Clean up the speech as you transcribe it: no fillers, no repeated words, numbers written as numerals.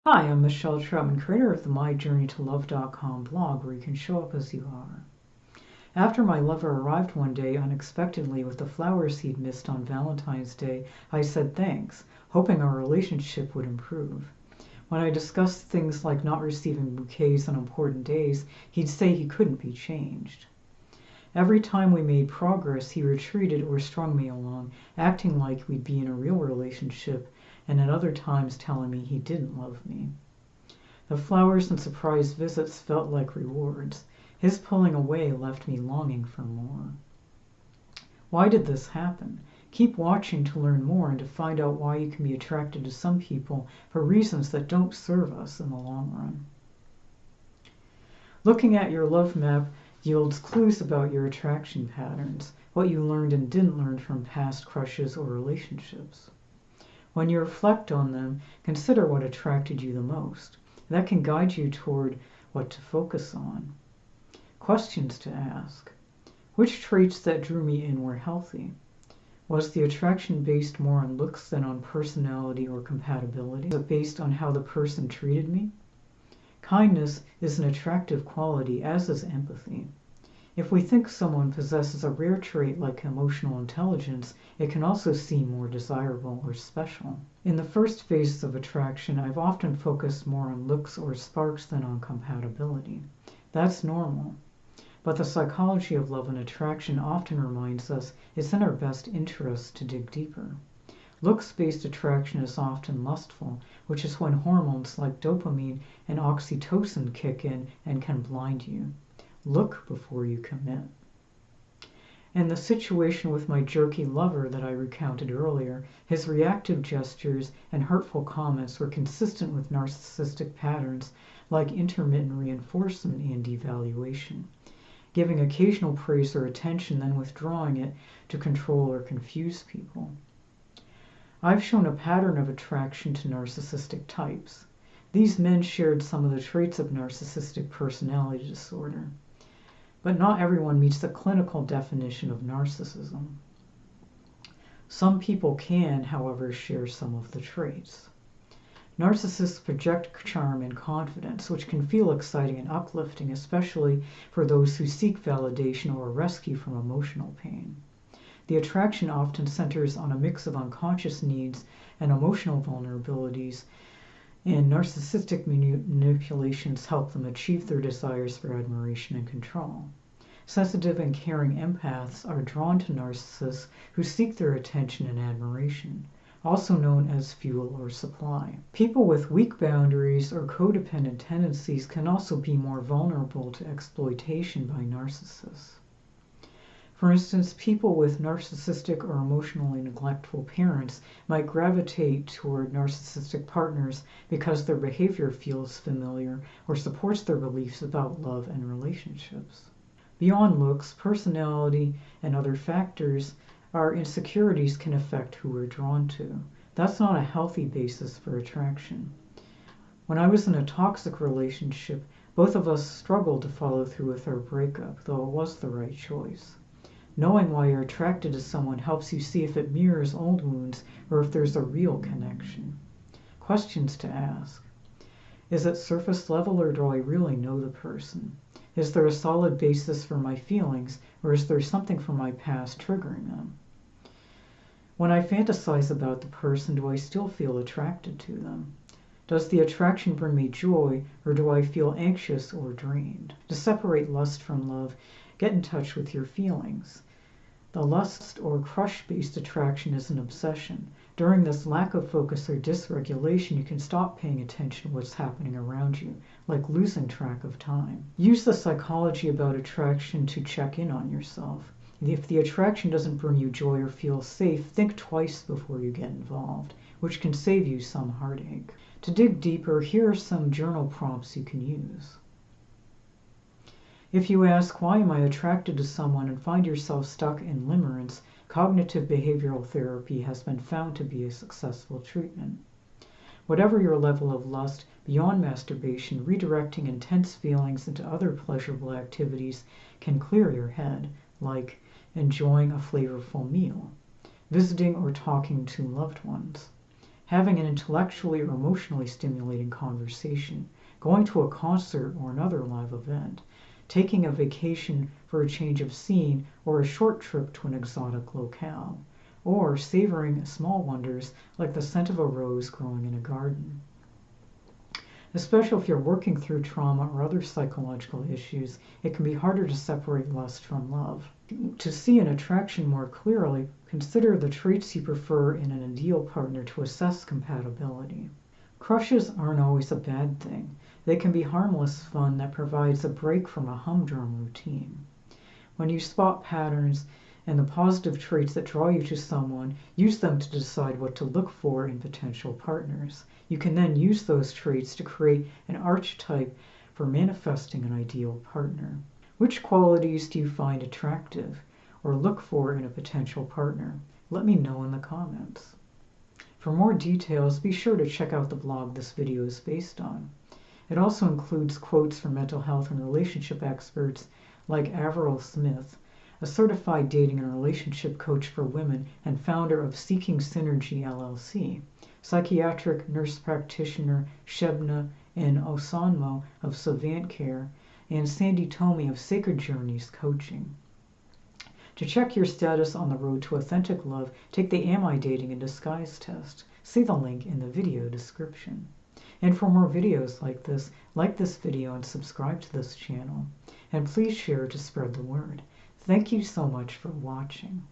Hi, I'm Michelle Troutman, creator of the MyJourneyToLove.com blog, where you can show up as you are. After my lover arrived one day unexpectedly with the flowers he'd missed on Valentine's Day, I said thanks, hoping our relationship would improve. When I discussed things like not receiving bouquets on important days, he'd say he couldn't be changed. Every time we made progress, he retreated or strung me along, acting like we'd be in a real relationship, and at other times telling me he didn't love me. The flowers and surprise visits felt like rewards. His pulling away left me longing for more. Why did this happen? Keep watching to learn more and to find out why you can be attracted to some people for reasons that don't serve us in the long run. Looking at your love map yields clues about your attraction patterns, what you learned and didn't learn from past crushes or relationships. When you reflect on them, consider what attracted you the most. That can guide you toward what to focus on. Questions to ask. Which traits that drew me in were healthy? Was the attraction based more on looks than on personality or compatibility? Was it based on how the person treated me? Kindness is an attractive quality, as is empathy. If we think someone possesses a rare trait like emotional intelligence, it can also seem more desirable or special. In the first phases of attraction, I've often focused more on looks or sparks than on compatibility. That's normal. But the psychology of love and attraction often reminds us it's in our best interest to dig deeper. Looks-based attraction is often lustful, which is when hormones like dopamine and oxytocin kick in and can blind you. Look before you commit. In the situation with my jerky lover that I recounted earlier, his reactive gestures and hurtful comments were consistent with narcissistic patterns like intermittent reinforcement and devaluation, giving occasional praise or attention, then withdrawing it to control or confuse people. I've shown a pattern of attraction to narcissistic types. These men shared some of the traits of narcissistic personality disorder. But not everyone meets the clinical definition of narcissism. Some people can, however, share some of the traits. Narcissists project charm and confidence, which can feel exciting and uplifting, especially for those who seek validation or rescue from emotional pain. The attraction often centers on a mix of unconscious needs and emotional vulnerabilities, and narcissistic manipulations help them achieve their desires for admiration and control. Sensitive and caring empaths are drawn to narcissists who seek their attention and admiration, also known as fuel or supply. People with weak boundaries or codependent tendencies can also be more vulnerable to exploitation by narcissists. For instance, people with narcissistic or emotionally neglectful parents might gravitate toward narcissistic partners because their behavior feels familiar or supports their beliefs about love and relationships. Beyond looks, personality, and other factors, our insecurities can affect who we're drawn to. That's not a healthy basis for attraction. When I was in a toxic relationship, both of us struggled to follow through with our breakup, though it was the right choice. Knowing why you're attracted to someone helps you see if it mirrors old wounds or if there's a real connection. Questions to ask. Is it surface level, or do I really know the person? Is there a solid basis for my feelings, or is there something from my past triggering them? When I fantasize about the person, do I still feel attracted to them? Does the attraction bring me joy, or do I feel anxious or drained? To separate lust from love, get in touch with your feelings. The lust or crush-based attraction is an obsession. During this lack of focus or dysregulation, you can stop paying attention to what's happening around you, like losing track of time. Use the psychology about attraction to check in on yourself. If the attraction doesn't bring you joy or feel safe, think twice before you get involved, which can save you some heartache. To dig deeper, here are some journal prompts you can use. If you ask, why am I attracted to someone, and find yourself stuck in limerence, cognitive behavioral therapy has been found to be a successful treatment. Whatever your level of lust, beyond masturbation, redirecting intense feelings into other pleasurable activities can clear your head, like enjoying a flavorful meal, visiting or talking to loved ones, having an intellectually or emotionally stimulating conversation, going to a concert or another live event, taking a vacation for a change of scene or a short trip to an exotic locale, or savoring small wonders like the scent of a rose growing in a garden. Especially if you're working through trauma or other psychological issues, it can be harder to separate lust from love. To see an attraction more clearly, consider the traits you prefer in an ideal partner to assess compatibility. Crushes aren't always a bad thing. They can be harmless fun that provides a break from a humdrum routine. When you spot patterns and the positive traits that draw you to someone, use them to decide what to look for in potential partners. You can then use those traits to create an archetype for manifesting an ideal partner. Which qualities do you find attractive or look for in a potential partner? Let me know in the comments. For more details, be sure to check out the blog this video is based on. It also includes quotes from mental health and relationship experts like Avril Smith, a certified dating and relationship coach for women and founder of Seeking Synergy LLC, psychiatric nurse practitioner Shebna N. Osanmo of Savant Care, and Sandy Tomey of Sacred Journeys Coaching. To check your status on the road to authentic love, take the Am I Dating in Disguise test. See the link in the video description. And for more videos like this video and subscribe to this channel. And please share to spread the word. Thank you so much for watching.